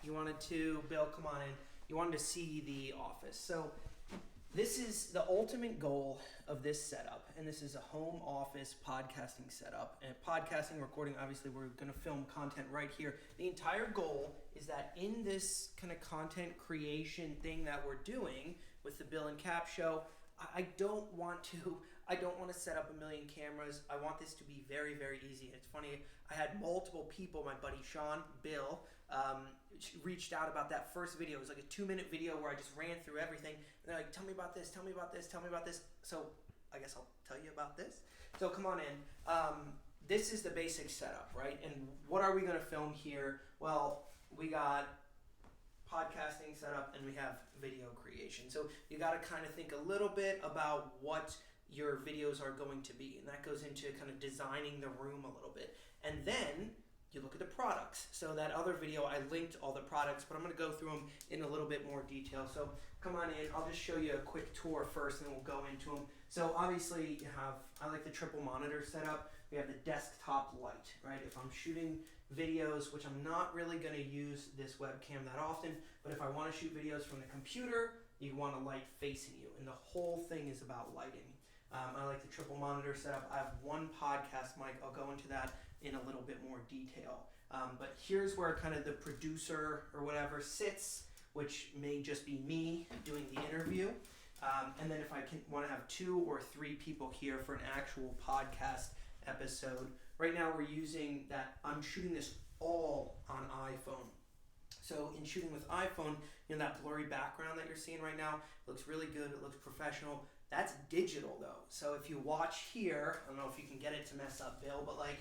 Bill, come on in. You wanted to see the office. So this is the ultimate goal of this setup, and this is a home office podcasting setup. And podcasting, recording, obviously we're going to film content right here. The entire goal is that in this kind of content creation thing that we're doing with the Bill and Cap show, I don't want to set up a million cameras. I want this to be very, very easy. And it's funny, I had multiple people, my buddy Sean, Bill, reached out about that first video. It was like a 2-minute video where I just ran through everything. And they're like, tell me about this, tell me about this, tell me about this. So I guess I'll tell you about this. So come on in. This is the basic setup, right? And what are we going to film here? Well, we got podcasting setup and we have video creation. So you got to kind of think a little bit about what your videos are going to be. And that goes into kind of designing the room a little bit. And then you look at the products. So that other video, I linked all the products, but I'm going to go through them in a little bit more detail. So come on in. I'll just show you a quick tour first, and then we'll go into them. So obviously you have, I like the triple monitor setup. We have the desktop light, right? If I'm shooting videos, which I'm not really going to use this webcam that often, but if I want to shoot videos from the computer, you want a light facing you, and the whole thing is about lighting. I like the triple monitor setup. I have one podcast mic. I'll go into that in a little bit more detail. But here's where kind of the producer or whatever sits, which may just be me doing the interview. And then if I want to have 2 or 3 people here for an actual podcast episode. Right now we're using that, I'm shooting this all on iPhone. So in shooting with iPhone, you know, that blurry background that you're seeing right now, it looks really good, it looks professional. That's digital though. So if you watch here, I don't know if you can get it to mess up, Bill, but like,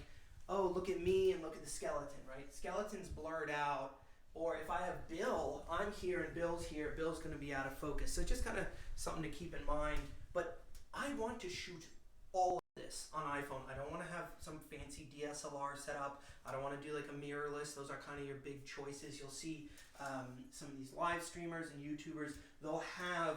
oh, look at me and look at the skeleton, right? Skeleton's blurred out. Or if I have Bill, I'm here and Bill's here, Bill's going to be out of focus. So just kind of something to keep in mind. But I want to shoot all of this on iPhone. I don't want to have some fancy DSLR setup. I don't want to do like a mirrorless. Those are kind of your big choices. You'll see some of these live streamers and YouTubers, they'll have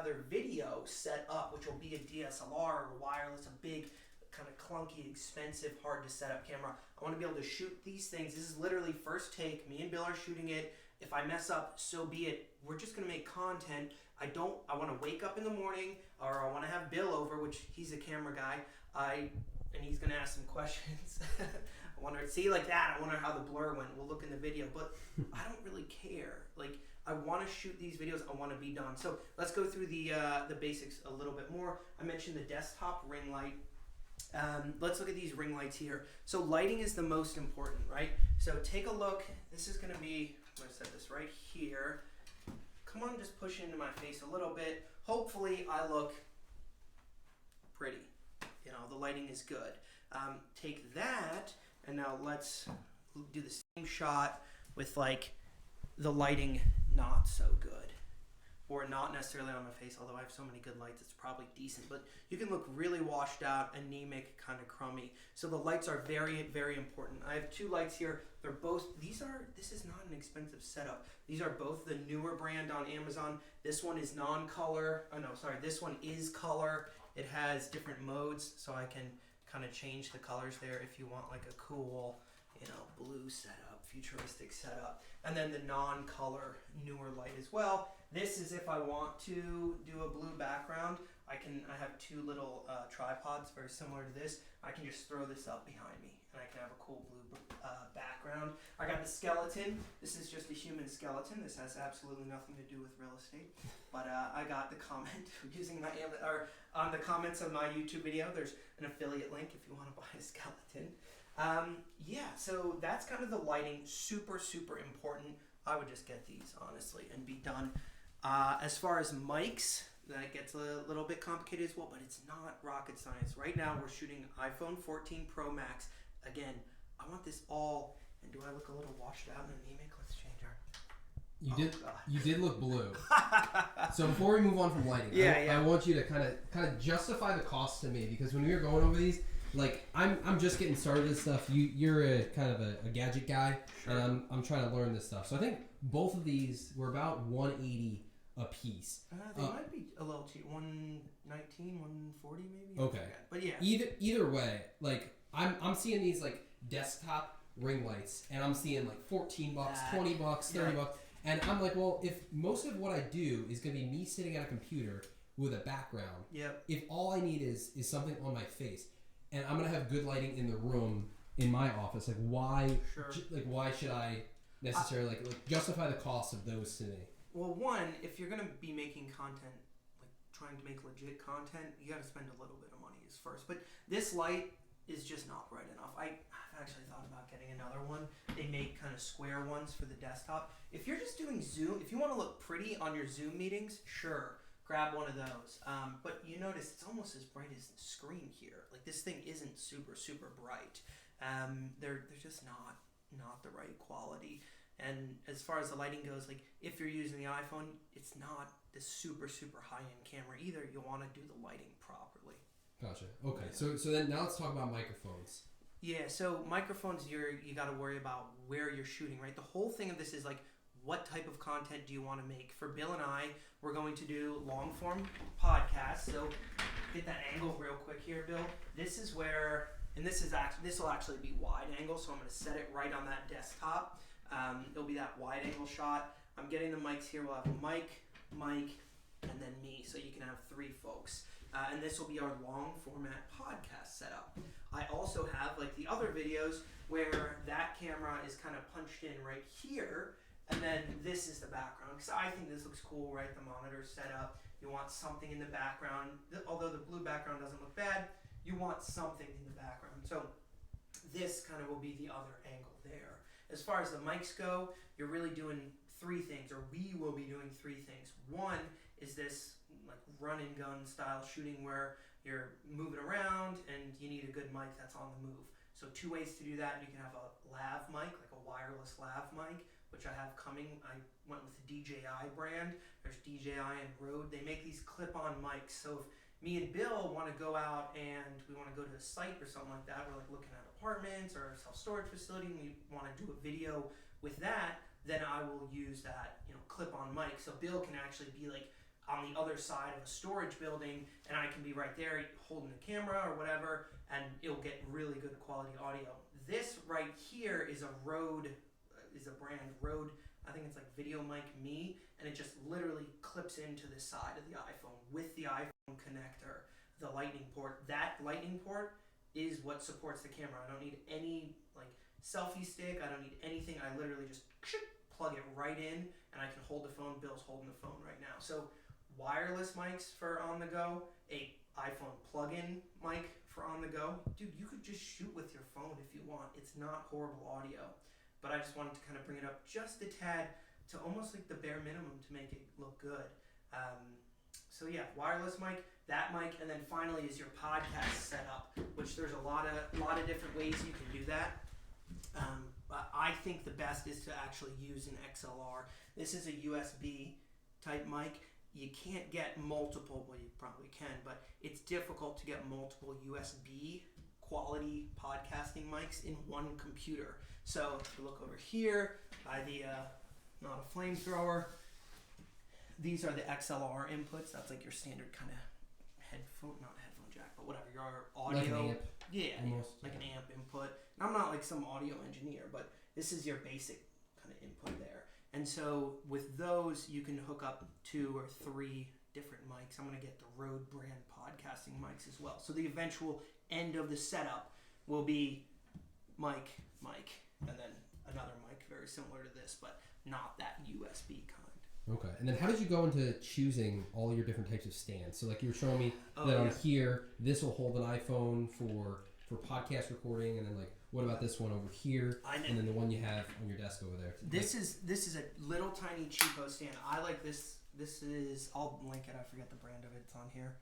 their video set up, which will be a DSLR or wireless, a big kind of clunky, expensive, hard to set up camera. I want to be able to shoot these things. This is literally first take. Me and Bill are shooting it. If I mess up, so be it. We're just going to make content. I want to wake up in the morning, or I want to have Bill over, which he's a camera guy, and he's going to ask some questions. I wonder, see, like that, I wonder how the blur went. We'll look in the video, but I don't really care. Like, I want to shoot these videos. I want to be done. So let's go through the basics a little bit more. I mentioned the desktop ring light. Let's look at these ring lights here. So lighting is the most important, right? So take a look. This is going to be, I'm going to set this right here. Come on, just push into my face a little bit. Hopefully I look pretty. You know, the lighting is good. Take that, and now let's do the same shot with like the lighting not so good. Or not necessarily on my face, although I have so many good lights, it's probably decent. But you can look really washed out, anemic, kind of crummy. So the lights are very, very important. I have 2 lights here. They're both, this is not an expensive setup. These are both the newer brand on Amazon. This one is non-color. Oh no, sorry, this one is color. It has different modes, so I can kind of change the colors there if you want like a cool, you know, blue setup, futuristic setup. And then the non-color newer light as well. This is if I want to do a blue background. I have 2 little tripods very similar to this. I can just throw this up behind me and I can have a cool blue background. I got the skeleton. This is just a human skeleton. This has absolutely nothing to do with real estate. But I got the comment using on the comments of my YouTube video. There's an affiliate link if you want to buy a skeleton. Yeah, so that's kind of the lighting. Super, super important. I would just get these, honestly, and be done. As far as mics, that gets a little bit complicated as well, but it's not rocket science. Right now, we're shooting iPhone 14 Pro Max. Again, I want this all, and do I look a little washed out and anemic? Let's change our... You did look blue. So before we move on from lighting, I want you to kind of justify the cost to me, because when we were going over these, like I'm just getting started with this stuff. You're a kind of a gadget guy, sure. And I'm trying to learn this stuff. So I think both of these were about $180 a piece. They might be a little cheap, $119, $140 maybe. Okay, but yeah. Either way, like I'm seeing these like desktop ring lights, and I'm seeing like $14, $20, $30, and I'm like, well, if most of what I do is going to be me sitting at a computer with a background, if all I need is something on my face, and I'm going to have good lighting in the room in my office, like why should I necessarily like justify the cost of those to me? Well, one, if you're going to be making content, like trying to make legit content, you got to spend a little bit of money first. But this light is just not bright enough. I've actually thought about getting another one. They make kind of square ones for the desktop. If you're just doing Zoom, if you want to look pretty on your Zoom meetings, sure, grab one of those. But you notice it's almost as bright as the screen here. Like this thing isn't super, super bright. They're just not the right quality. And as far as the lighting goes, like if you're using the iPhone, it's not this super, super high-end camera either. You'll want to do the lighting properly. Gotcha. Okay. So then now let's talk about microphones. Yeah, so microphones, you got to worry about where you're shooting, right? The whole thing of this is like, what type of content do you want to make? For Bill and I, we're going to do long-form podcasts. So get that angle real quick here, Bill. This is where, and this will actually be wide angle, so I'm going to set it right on that desktop. It'll be that wide angle shot. I'm getting the mics here. We'll have a mic, and then me, so you can have 3 folks. And this will be our long format podcast setup. I also have like the other videos where that camera is kind of punched in right here, and then this is the background. Because I think this looks cool, right? The monitor's set up. You want something in the background. Although the blue background doesn't look bad, you want something in the background. So this kind of will be the other angle there. As far as the mics go, you're really doing 3 things, or we will be doing 3 things. One is this like run and gun style shooting where you're moving around and you need a good mic that's on the move. So 2 ways to do that. You can have a lav mic, like a wireless lav mic, which I have coming. I went with the DJI brand. There's DJI and Rode. They make these clip-on mics. So if me and Bill want to go out and we want to go to a site or something like that, we're like looking at apartments or a self-storage facility, and we want to do a video with that, then I will use that, clip-on mic. So Bill can actually be like on the other side of a storage building, and I can be right there holding the camera or whatever, and it'll get really good quality audio. This right here is a Rode, is a brand Rode. I think it's like Video Mic Me, and it just literally clips into the side of the iPhone with the iPhone connector, the lightning port. That lightning port is what supports the camera. I don't need any like selfie stick. I don't need anything. I literally just plug it right in, and I can hold the phone. Bill's holding the phone right now. So wireless mics for on the go, a iPhone plug-in mic for on the go. Dude, you could just shoot with your phone if you want. It's not horrible audio. But I just wanted to kind of bring it up just a tad to almost like the bare minimum to make it look good. So yeah, wireless mic, that mic, and then finally is your podcast setup, which there's a lot of different ways you can do that. I think the best is to actually use an XLR. This is a USB type mic. You can't get multiple, well you probably can, but it's difficult to get multiple USB quality podcasting mics in one computer. So if you look over here by the, not a flamethrower, these are the XLR inputs. That's like your standard kind of headphone, not headphone jack, but whatever, your audio. Like an amp. Yeah, almost, like an amp input. And I'm not like some audio engineer, but this is your basic kind of input there. And so with those, you can hook up 2 or 3 different mics. I'm going to get the Rode brand podcasting mics as well. So the eventual end of the setup will be mic, and then another mic very similar to this, but not that USB kind. Okay. And then how did you go into choosing all your different types of stands? So like you were showing me that on here, this will hold an iPhone for podcast recording, and then like what about this one over here? And then the one you have on your desk over there. This is a little tiny cheapo stand. I like this. This is, I'll link it. I forget the brand of it. It's on here.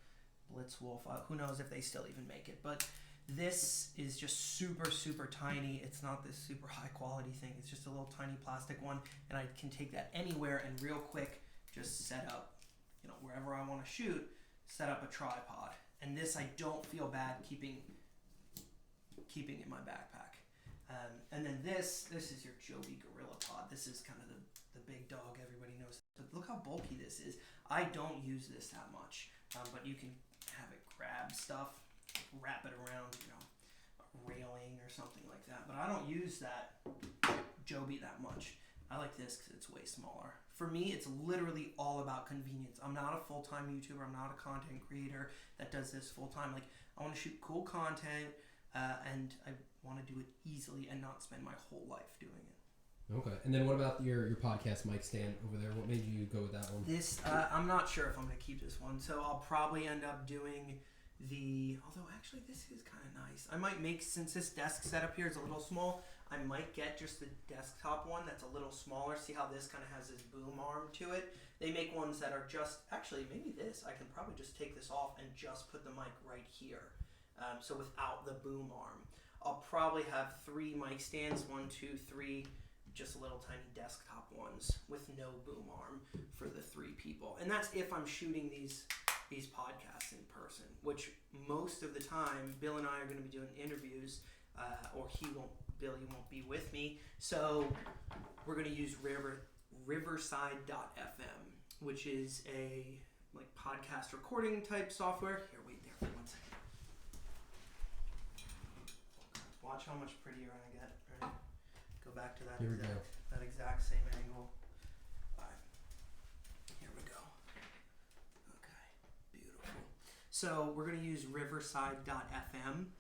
Blitzwolf. Who knows if they still even make it, but this is just super, super tiny. It's not this super high quality thing. It's just a little tiny plastic one, and I can take that anywhere and real quick just set up, wherever I want to shoot, set up a tripod. And this I don't feel bad keeping in my backpack. And then this is your Joby Gorilla Pod. This is kind of the big dog everybody knows. But look how bulky this is. I don't use this that much, but you can have it grab stuff, wrap it around, a railing or something like that. But I don't use that Joby that much. I like this because it's way smaller. For me, it's literally all about convenience. I'm not a full-time YouTuber. I'm not a content creator that does this full-time. Like, I want to shoot cool content, and I want to do it easily and not spend my whole life doing it. Okay. And then what about your podcast mic stand over there? What made you go with that one? This, I'm not sure if I'm going to keep this one. So I'll probably end up doing although actually this is kind of nice. I might make, since this desk setup here is a little small, I might get just the desktop one that's a little smaller. See how this kind of has this boom arm to it? They make ones that are just, actually maybe this, I can probably just take this off and just put the mic right here. So without the boom arm. I'll probably have 3 mic stands, 1, 2, 3, just little tiny desktop ones with no boom arm for the 3 people. And that's if I'm shooting these podcasts in person, which most of the time Bill and I are going to be doing interviews, or Bill, you won't be with me. So we're going to use Riverside.fm, which is a like podcast recording type software. Here, wait there for 1 second. Watch how much prettier I get. Ready? Go back to that exact same angle. All right. Here we go. Okay. Beautiful. So we're going to use Riverside.fm,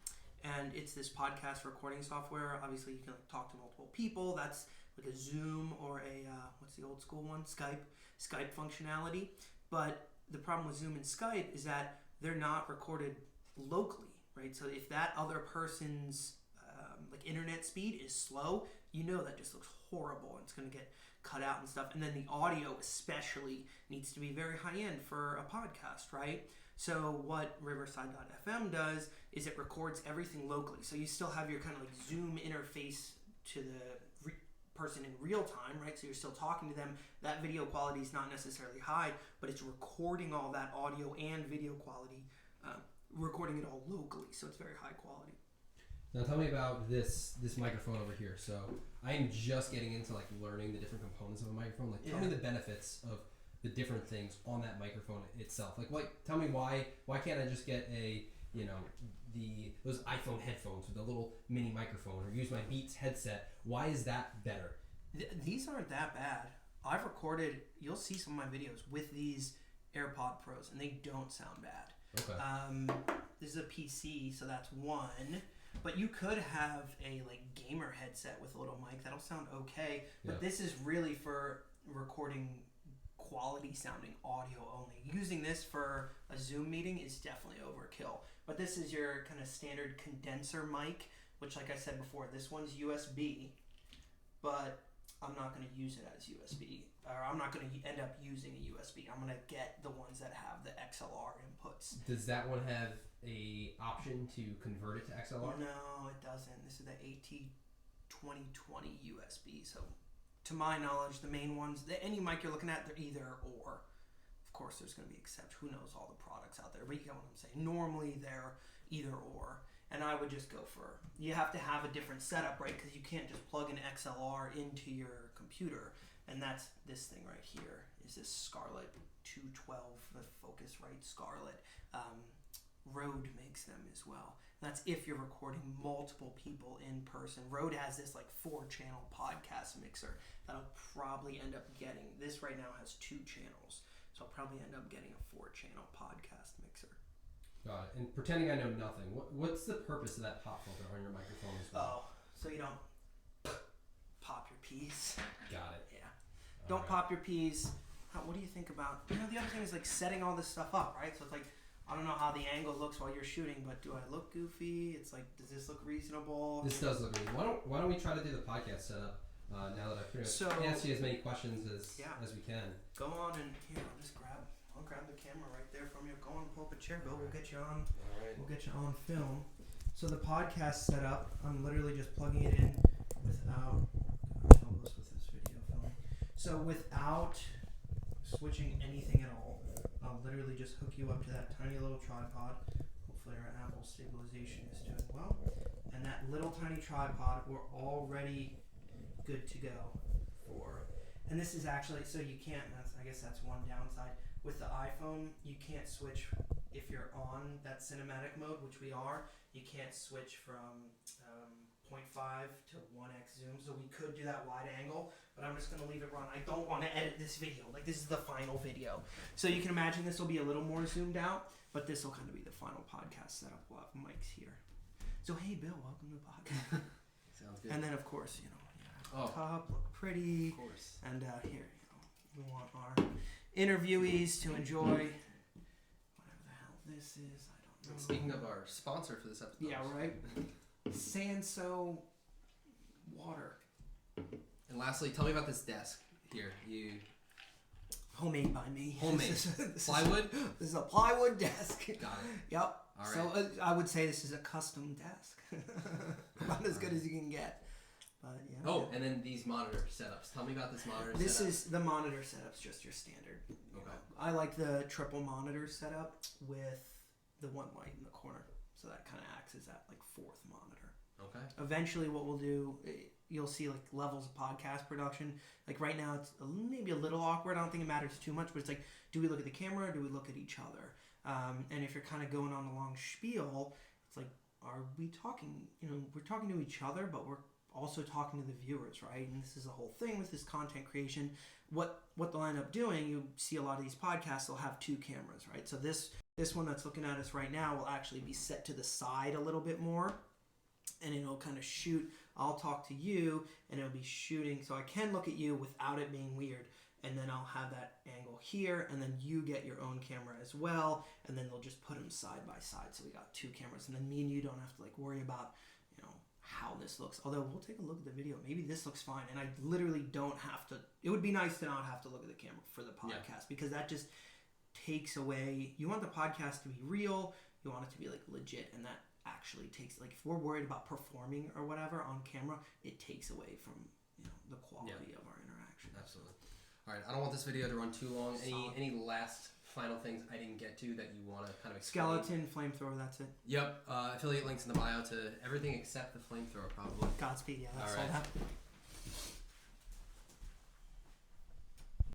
and it's this podcast recording software. Obviously, you can talk to multiple people. That's like a Zoom or a what's the old school one? Skype functionality. But the problem with Zoom and Skype is that they're not recorded locally, right? So if that other person's like internet speed is slow, you know that just looks horrible and it's going to get cut out and stuff. And then the audio especially needs to be very high end for a podcast, right? So what Riverside.fm does is it records everything locally. So you still have your kind of like Zoom interface to the person in real time, right? So you're still talking to them. That video quality is not necessarily high, but it's recording all that audio and video quality, recording it all locally. So it's very high quality. Now tell me about this microphone over here. So I am just getting into like learning the different components of a microphone. Like tell me the benefits of the different things on that microphone itself. Like tell me why can't I just get those iPhone headphones with a little mini microphone, or use my Beats headset? Why is that better? These aren't that bad. I've recorded, you'll see some of my videos with these AirPod Pros, and they don't sound bad. Okay. This is a PC, so that's one. But you could have a like gamer headset with a little mic. That'll sound okay. But this is really for recording quality sounding audio only. Using this for a Zoom meeting is definitely overkill. But this is your kind of standard condenser mic, which like I said before, this one's USB, but I'm not going to use it as USB, or I'm not going to end up using a USB. I'm going to get the ones that have the XLR inputs. Does that one have a option to convert it to XLR? No, it doesn't. This is the AT2020 USB. So to my knowledge, the main ones, any mic you're looking at, they're either or. Of course, there's going to be exceptions. Who knows all the products out there, but you get what I'm saying. Normally, they're either or. And I would just go for, you have to have a different setup, right? Because you can't just plug an XLR into your computer. And that's this thing right here, is this Scarlett 212, the Focusrite Scarlett. Rode makes them as well. And that's if you're recording multiple people in person. Rode has this like 4-channel podcast mixer that I'll probably end up getting. This right now has 2 channels. So I'll probably end up getting a 4-channel podcast mixer. Got it. And pretending I know nothing, what's the purpose of that pop filter on your microphone as well? Oh, so you don't pop your P's. Got it. Yeah. Don't pop your P's. What do you think about, the other thing is like setting all this stuff up, right? So it's like, I don't know how the angle looks while you're shooting, but do I look goofy? It's like, does this look reasonable? This does look reasonable. Why don't we try to do the podcast setup now that I've pretty much asked you as many questions as we can. Go on and here, I'll grab the camera right there from you. Go on and pull up a chair, Bill. We'll get you on. All right. We'll get you on film. So the podcast setup, I'm literally just plugging it in without. I'll help us with this video film. So without switching anything at all, I'll literally just hook you up to that tiny little tripod. Hopefully our Apple stabilization is doing well. And that little tiny tripod, we're already good to go for. And this is actually, so you can't, I guess that's one downside. With the iPhone, you can't switch if you're on that cinematic mode, which we are, you can't switch from 0.5 to 1x zoom. So we could do that wide angle, but I'm just going to leave it run. I don't want to edit this video. Like, this is the final video. So you can imagine this will be a little more zoomed out, but this will kind of be the final podcast setup. We'll have mics here. So, hey, Bill, welcome to the podcast. Sounds good. And then, of course, you know, top, look pretty. Of course. And here, we want our interviewees to enjoy whatever the hell this is. I don't know. Speaking of our sponsor for this episode. Yeah, right? Sanso water. And lastly, tell me about this desk here. Homemade by me. Homemade. Plywood? This is a plywood desk. Got it. Yep. All right. So I would say this is a custom desk. About as good as you can get. But yeah. Oh, and then these monitor setups. Tell me about this monitor This setup. is the monitor setup's just your standard. Okay. I like the triple monitor setup with the one white in the corner. So that kind of acts as that like fourth monitor. Okay. Eventually what we'll do, you'll see like levels of podcast production. Like right now it's maybe a little awkward. I don't think it matters too much, but it's like, do we look at the camera or do we look at each other? And if you're kind of going on a long spiel, it's like, are we talking, we're talking to each other, but we're also talking to the viewers, right? And this is the whole thing with this content creation. What they'll end up doing, you see a lot of these podcasts, they'll have two cameras, right? So this one that's looking at us right now will actually be set to the side a little bit more, and it'll kind of shoot. I'll talk to you, and it'll be shooting, so I can look at you without it being weird. And then I'll have that angle here, and then you get your own camera as well, and then they'll just put them side by side. So we got two cameras, and then me and you don't have to like worry about, how this looks. Although we'll take a look at the video. Maybe this looks fine, and I literally don't have to. It would be nice to not have to look at the camera for the podcast because that just takes away. You want the podcast to be real. You want it to be like legit, and that actually takes like if we're worried about performing or whatever on camera, it takes away from the quality of our interaction. Absolutely. All right, I don't want this video to run too long. Any last final things I didn't get to that you want to kind of explain? Skeleton, flamethrower, that's it. Yep, affiliate links in the bio to everything except the flamethrower, probably. Godspeed, yeah, that's all right. all that.